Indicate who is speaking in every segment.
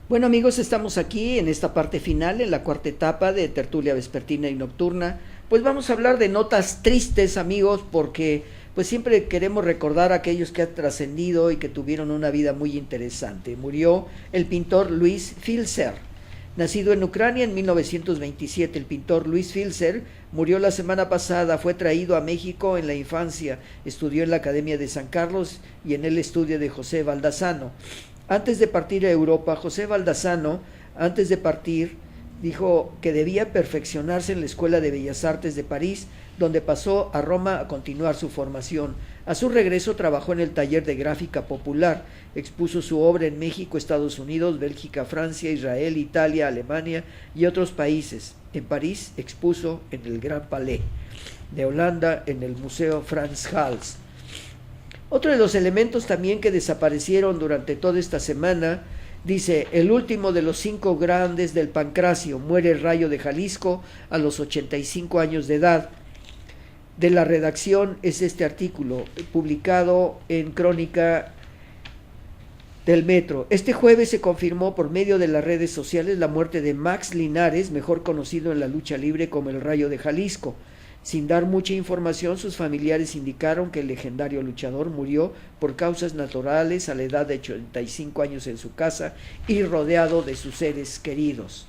Speaker 1: Bueno amigos, estamos aquí en esta parte final, en la cuarta etapa de Tertulia Vespertina y Nocturna. Pues vamos a hablar de notas tristes amigos, porque pues siempre queremos recordar a aquellos que han trascendido y que tuvieron una vida muy interesante. Murió el pintor Louis Filzer. Nacido en Ucrania en 1927, el pintor Louis Filzer murió la semana pasada. Fue traído a México en la infancia, estudió en la Academia de San Carlos y en el estudio de José Baldassano. Antes de partir a Europa, José Baldassano, antes de partir, dijo que debía perfeccionarse en la Escuela de Bellas Artes de París, donde pasó a Roma a continuar su formación. A su regreso trabajó en el taller de gráfica popular, expuso su obra en México, Estados Unidos, Bélgica, Francia, Israel, Italia, Alemania y otros países. En París expuso en el Grand Palais de Holanda, en el Museo Frans Hals. Otro de los elementos también que desaparecieron durante toda esta semana, dice, el último de los 5 grandes del pancracio, muere Rayo de Jalisco a los 85 años de edad. De la redacción es este artículo, publicado en Crónica del Metro. Este jueves se confirmó por medio de las redes sociales la muerte de Max Linares, mejor conocido en la lucha libre como el Rayo de Jalisco. Sin dar mucha información, sus familiares indicaron que el legendario luchador murió por causas naturales a la edad de 85 años en su casa y rodeado de sus seres queridos.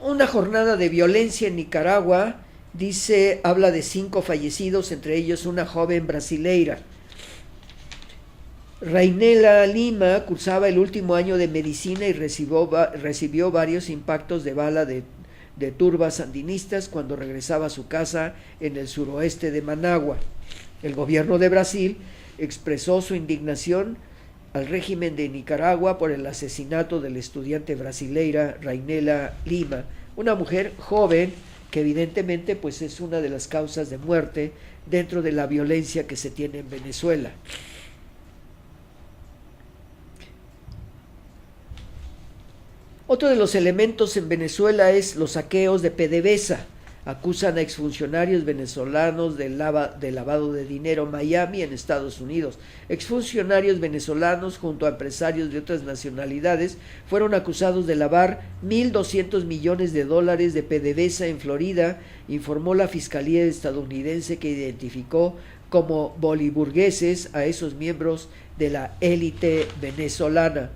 Speaker 1: Una jornada de violencia en Nicaragua, dice, habla de 5 fallecidos, entre ellos una joven brasileira. Rainela Lima cursaba el último año de medicina y recibió varios impactos de bala de turbas sandinistas cuando regresaba a su casa en el suroeste de Managua. El gobierno de Brasil expresó su indignación al régimen de Nicaragua por el asesinato de la estudiante brasileira Rainela Lima, una mujer joven que evidentemente pues es una de las causas de muerte dentro de la violencia que se tiene en Venezuela. Otro de los elementos en Venezuela es los saqueos de PDVSA. Acusan a exfuncionarios venezolanos de lavado de dinero en Miami, en Estados Unidos. Exfuncionarios venezolanos junto a empresarios de otras nacionalidades fueron acusados de lavar $1,200 millones de PDVSA en Florida, informó la Fiscalía estadounidense, que identificó como boliburgueses a esos miembros de la élite venezolana.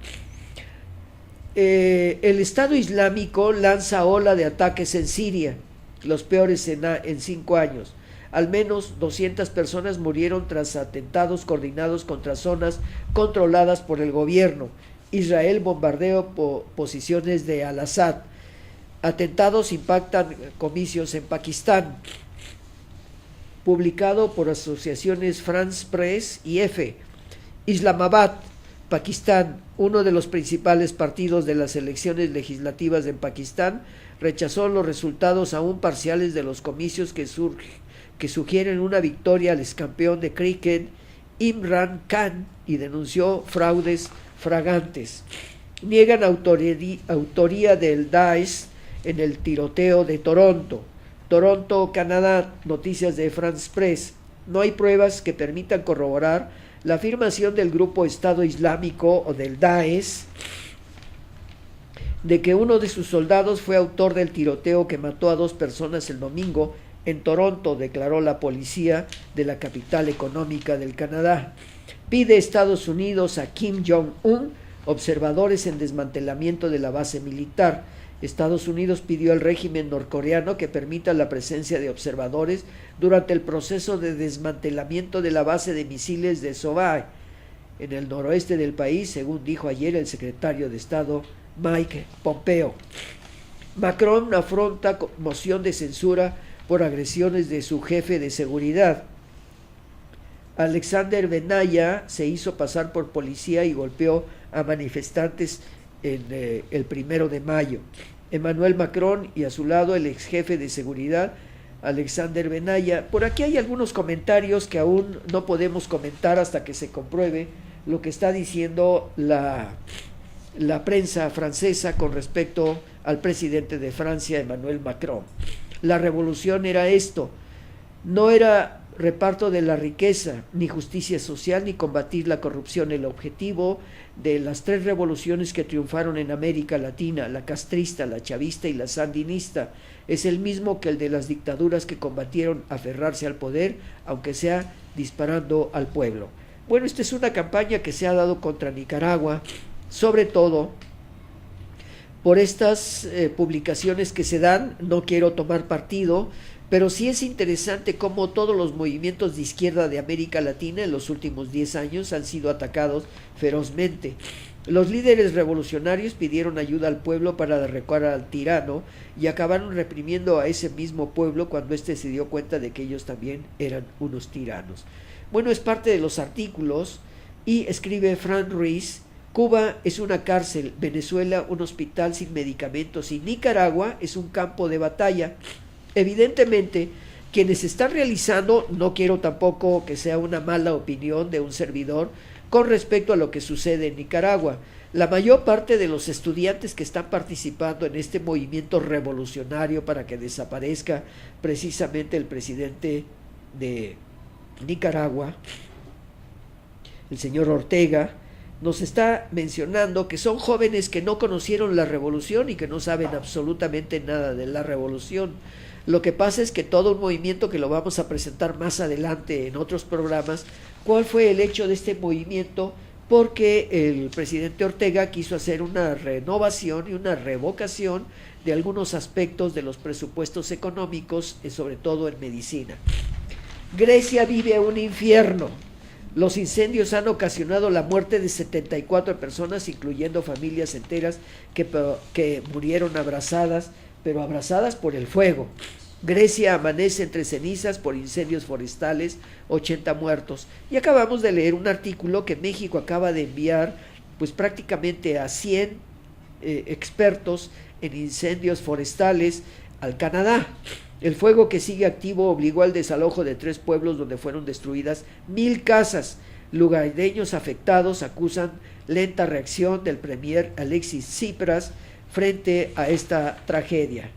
Speaker 1: El Estado Islámico lanza ola de ataques en Siria, los peores en 5 años. Al menos 200 personas murieron tras atentados coordinados contra zonas controladas por el gobierno. Israel bombardeó posiciones de Al-Assad. Atentados impactan comicios en Pakistán. Publicado por asociaciones France Press y EFE. Islamabad, Pakistán, uno de los principales partidos de las elecciones legislativas en Pakistán, rechazó los resultados aún parciales de los comicios que sugieren una victoria al excampeón de cricket Imran Khan y denunció fraudes flagrantes. Niegan autoría del Daesh en el tiroteo de Toronto. Toronto, Canadá, noticias de France Press. No hay pruebas que permitan corroborar la afirmación del grupo Estado Islámico o del Daesh de que uno de sus soldados fue autor del tiroteo que mató a 2 personas el domingo en Toronto, declaró la policía de la capital económica del Canadá. Pide Estados Unidos a Kim Jong-un observadores en desmantelamiento de la base militar. Estados Unidos pidió al régimen norcoreano que permita la presencia de observadores durante el proceso de desmantelamiento de la base de misiles de Sohae, en el noroeste del país, según dijo ayer el secretario de Estado Mike Pompeo. Macron afronta moción de censura por agresiones de su jefe de seguridad. Alexander Benaya se hizo pasar por policía y golpeó a manifestantes el 1 de mayo. Emmanuel Macron y a su lado el ex jefe de seguridad, Alexander Benaya. Por aquí hay algunos comentarios que aún no podemos comentar hasta que se compruebe lo que está diciendo la prensa francesa con respecto al presidente de Francia, Emmanuel Macron. La revolución era esto, no era reparto de la riqueza, ni justicia social, ni combatir la corrupción. El objetivo de las tres revoluciones que triunfaron en América Latina, la castrista, la chavista y la sandinista, es el mismo que el de las dictaduras que combatieron aferrarse al poder, aunque sea disparando al pueblo. Bueno, esta es una campaña que se ha dado contra Nicaragua, sobre todo por estas publicaciones que se dan. No quiero tomar partido, pero sí es interesante cómo todos los movimientos de izquierda de América Latina en los últimos 10 años han sido atacados ferozmente. Los líderes revolucionarios pidieron ayuda al pueblo para derrocar al tirano y acabaron reprimiendo a ese mismo pueblo cuando éste se dio cuenta de que ellos también eran unos tiranos. Bueno, es parte de los artículos y escribe Fran Ruiz: Cuba es una cárcel, Venezuela un hospital sin medicamentos y Nicaragua es un campo de batalla. Evidentemente, quienes están realizando, no quiero tampoco que sea una mala opinión de un servidor con respecto a lo que sucede en Nicaragua. La mayor parte de los estudiantes que están participando en este movimiento revolucionario para que desaparezca precisamente el presidente de Nicaragua, el señor Ortega, nos está mencionando que son jóvenes que no conocieron la revolución y que no saben absolutamente nada de la revolución. Lo que pasa es que todo un movimiento, que lo vamos a presentar más adelante en otros programas, cuál fue el hecho de este movimiento, porque el presidente Ortega quiso hacer una renovación y una revocación de algunos aspectos de los presupuestos económicos, sobre todo en medicina. Grecia vive un infierno. Los incendios han ocasionado la muerte de 74 personas, incluyendo familias enteras que murieron abrazadas, pero abrazadas por el fuego. Grecia amanece entre cenizas por incendios forestales, 80 muertos. Y acabamos de leer un artículo que México acaba de enviar pues prácticamente a 100 expertos en incendios forestales al Canadá. El fuego, que sigue activo, obligó al desalojo de 3 pueblos donde fueron destruidas 1000 casas. Lugareños afectados acusan lenta reacción del premier Alexis Tsipras frente a esta tragedia.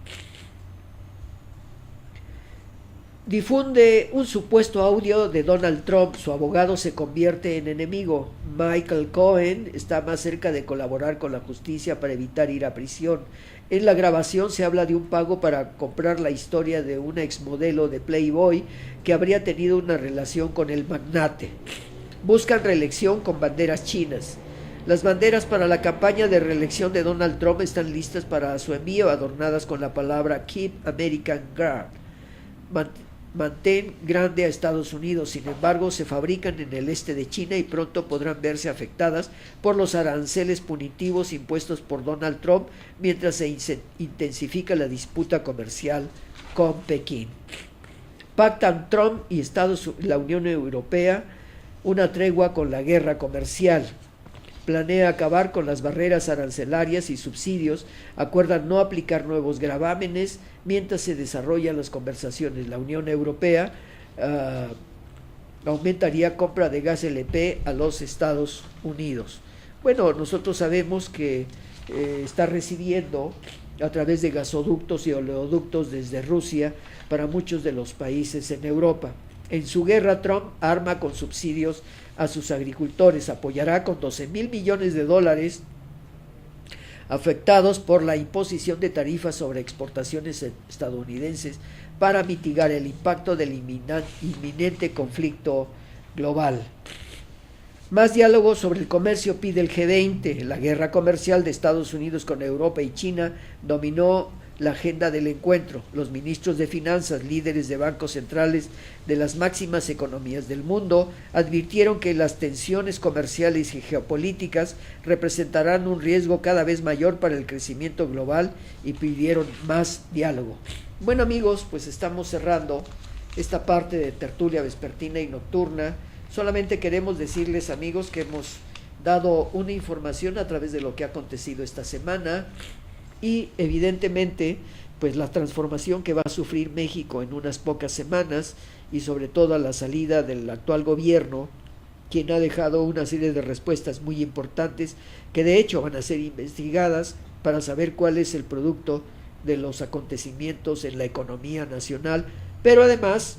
Speaker 1: Difunde un supuesto audio de Donald Trump. Su abogado se convierte en enemigo. Michael Cohen está más cerca de colaborar con la justicia para evitar ir a prisión. En la grabación se habla de un pago para comprar la historia de una exmodelo de Playboy que habría tenido una relación con el magnate. Buscan reelección con banderas chinas. Las banderas para la campaña de reelección de Donald Trump están listas para su envío, adornadas con la palabra Keep American Guard. Mantén grande a Estados Unidos. Sin embargo, se fabrican en el este de China y pronto podrán verse afectadas por los aranceles punitivos impuestos por Donald Trump mientras se intensifica la disputa comercial con Pekín. Pactan Trump y la Unión Europea una tregua con la guerra comercial. Planea acabar con las barreras arancelarias y subsidios. Acuerdan no aplicar nuevos gravámenes mientras se desarrollan las conversaciones. La Unión Europea aumentaría compra de gas LP a los Estados Unidos. Bueno, nosotros sabemos que está recibiendo a través de gasoductos y oleoductos desde Rusia para muchos de los países en Europa. En su guerra, Trump arma con subsidios a sus agricultores. Apoyará con $12,000 millones afectados por la imposición de tarifas sobre exportaciones estadounidenses para mitigar el impacto del inminente conflicto global. Más diálogo sobre el comercio pide el G20. La guerra comercial de Estados Unidos con Europa y China dominó la agenda del encuentro. Los ministros de finanzas, líderes de bancos centrales de las máximas economías del mundo, advirtieron que las tensiones comerciales y geopolíticas representarán un riesgo cada vez mayor para el crecimiento global y pidieron más diálogo. Bueno, amigos, pues estamos cerrando esta parte de tertulia vespertina y nocturna. Solamente queremos decirles, amigos, que hemos dado una información a través de lo que ha acontecido esta semana y evidentemente pues la transformación que va a sufrir México en unas pocas semanas y sobre todo a la salida del actual gobierno, quien ha dejado una serie de respuestas muy importantes que de hecho van a ser investigadas para saber cuál es el producto de los acontecimientos en la economía nacional, pero además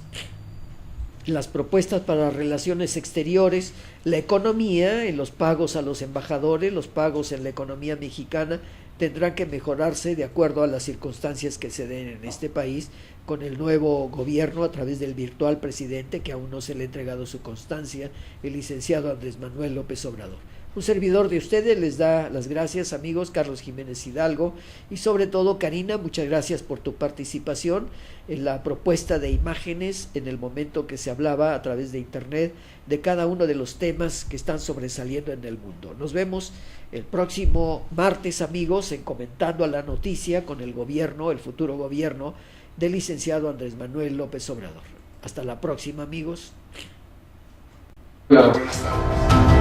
Speaker 1: las propuestas para relaciones exteriores, la economía, en los pagos a los embajadores, los pagos en la economía mexicana tendrán que mejorarse de acuerdo a las circunstancias que se den en este país con el nuevo gobierno a través del virtual presidente que aún no se le ha entregado su constancia, el licenciado Andrés Manuel López Obrador. Un servidor de ustedes les da las gracias, amigos, Carlos Jiménez Hidalgo, y sobre todo Karina, muchas gracias por tu participación en la propuesta de imágenes en el momento que se hablaba a través de internet de cada uno de los temas que están sobresaliendo en el mundo. Nos vemos el próximo martes, amigos, en Comentando a la Noticia con el gobierno, el futuro gobierno del licenciado Andrés Manuel López Obrador. Hasta la próxima, amigos.
Speaker 2: Hola, buenas tardes.